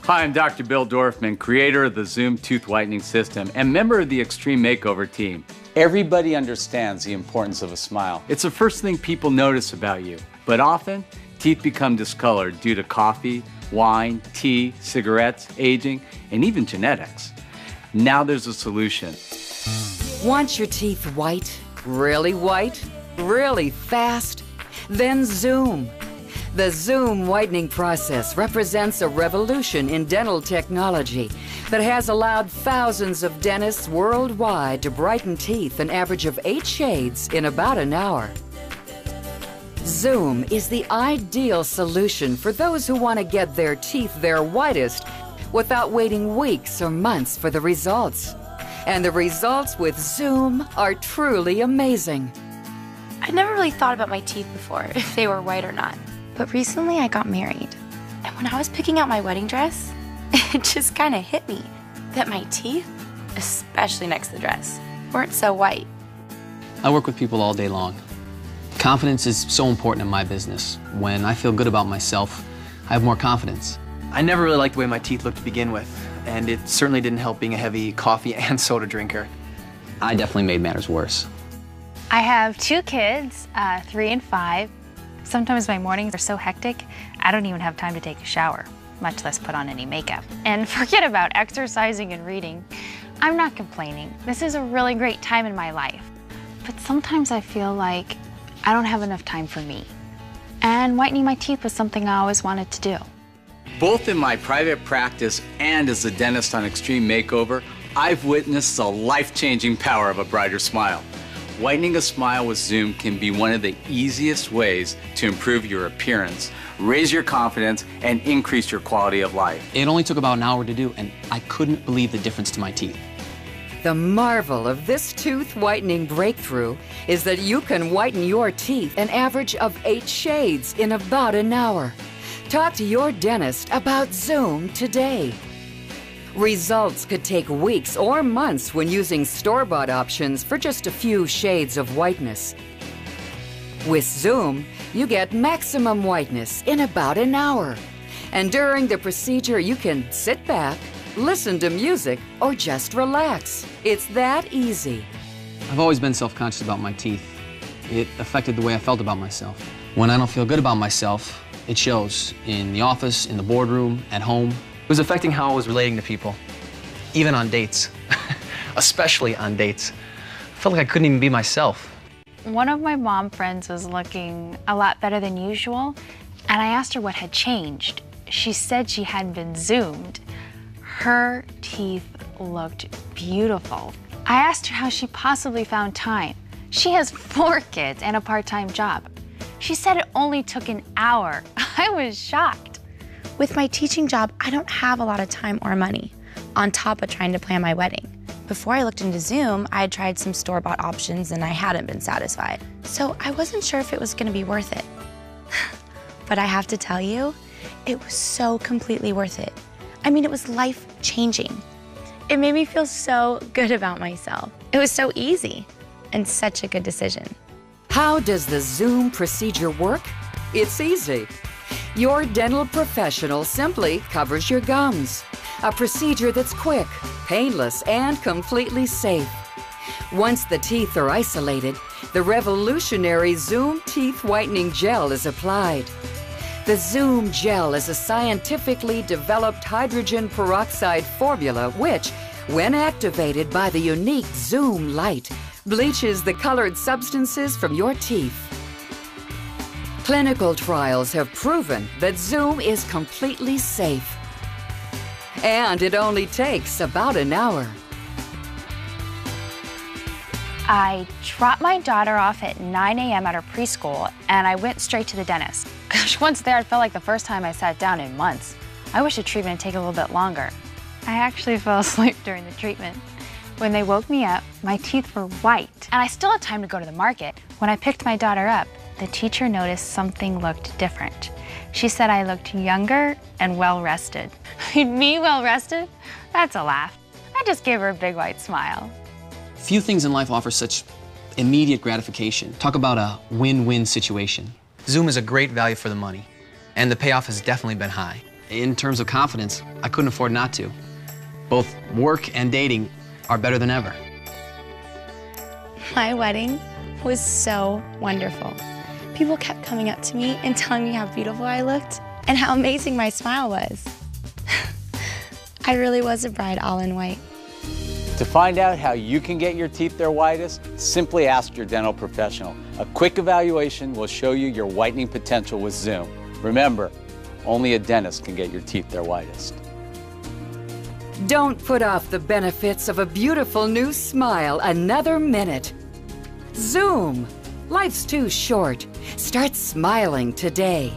Hi, I'm Dr. Bill Dorfman, creator of the Zoom Tooth Whitening System and member of the Extreme Makeover team. Everybody understands the importance of a smile. It's the first thing people notice about you, but often teeth become discolored due to coffee, wine, tea, cigarettes, aging, and even genetics. Now there's a solution. Want your teeth white, really fast? Then Zoom. The Zoom whitening process represents a revolution in dental technology that has allowed thousands of dentists worldwide to brighten teeth an average of 8 shades in about an hour. Zoom is the ideal solution for those who want to get their teeth their whitest without waiting weeks or months for the results. And the results with Zoom are truly amazing. I never really thought about my teeth before, if they were white or not. But recently I got married. And when I was picking out my wedding dress, it just kind of hit me that my teeth, especially next to the dress, weren't so white. I work with people all day long. Confidence is so important in my business. When I feel good about myself, I have more confidence. I never really liked the way my teeth looked to begin with, and it certainly didn't help being a heavy coffee and soda drinker. I definitely made matters worse. I have 2 kids, 3 and 5. Sometimes my mornings are so hectic, I don't even have time to take a shower, much less put on any makeup. And forget about exercising and reading. I'm not complaining. This is a really great time in my life. But sometimes I feel like I don't have enough time for me. And whitening my teeth was something I always wanted to do. Both in my private practice and as a dentist on Extreme Makeover, I've witnessed the life-changing power of a brighter smile. Whitening a smile with Zoom can be one of the easiest ways to improve your appearance, raise your confidence, and increase your quality of life. It only took about an hour to do, and I couldn't believe the difference to my teeth. The marvel of this tooth whitening breakthrough is that you can whiten your teeth an average of 8 shades in about an hour. Talk to your dentist about Zoom today. Results could take weeks or months when using store-bought options for just a few shades of whiteness. With Zoom, you get maximum whiteness in about an hour. And during the procedure, you can sit back, listen to music, or just relax. It's that easy. I've always been self-conscious about my teeth. It affected the way I felt about myself. When I don't feel good about myself, it shows in the office, in the boardroom, at home. It was affecting how I was relating to people, even on dates, especially on dates. I felt like I couldn't even be myself. One of my mom friends was looking a lot better than usual, and I asked her what had changed. She said she had been Zoomed. Her teeth looked beautiful. I asked her how she possibly found time. She has 4 kids and a part-time job. She said it only took an hour. I was shocked. With my teaching job, I don't have a lot of time or money, on top of trying to plan my wedding. Before I looked into Zoom, I had tried some store-bought options and I hadn't been satisfied. So I wasn't sure if it was gonna be worth it. But I have to tell you, it was so completely worth it. I mean, it was life-changing. It made me feel so good about myself. It was so easy and such a good decision. How does the Zoom procedure work? It's easy. Your dental professional simply covers your gums. A procedure that's quick, painless, and completely safe. Once the teeth are isolated, the revolutionary Zoom Teeth Whitening Gel is applied. The Zoom Gel is a scientifically developed hydrogen peroxide formula which, when activated by the unique Zoom light, bleaches the colored substances from your teeth. Clinical trials have proven that Zoom is completely safe. And it only takes about an hour. I dropped my daughter off at 9 a.m. at her preschool, and I went straight to the dentist. Gosh, once there, it felt like the first time I sat down in months. I wish the treatment had taken a little bit longer. I actually fell asleep during the treatment. When they woke me up, my teeth were white, and I still had time to go to the market. When I picked my daughter up, the teacher noticed something looked different. She said I looked younger and well-rested. Me well-rested? That's a laugh. I just gave her a big white smile. Few things in life offer such immediate gratification. Talk about a win-win situation. Zoom is a great value for the money, and the payoff has definitely been high. In terms of confidence, I couldn't afford not to. Both work and dating are better than ever. My wedding was so wonderful. People kept coming up to me and telling me how beautiful I looked and how amazing my smile was. I really was a bride all in white. To find out how you can get your teeth their whitest, simply ask your dental professional. A quick evaluation will show you your whitening potential with Zoom. Remember, only a dentist can get your teeth their whitest. Don't put off the benefits of a beautiful new smile another minute. Zoom. Life's too short. Start smiling today.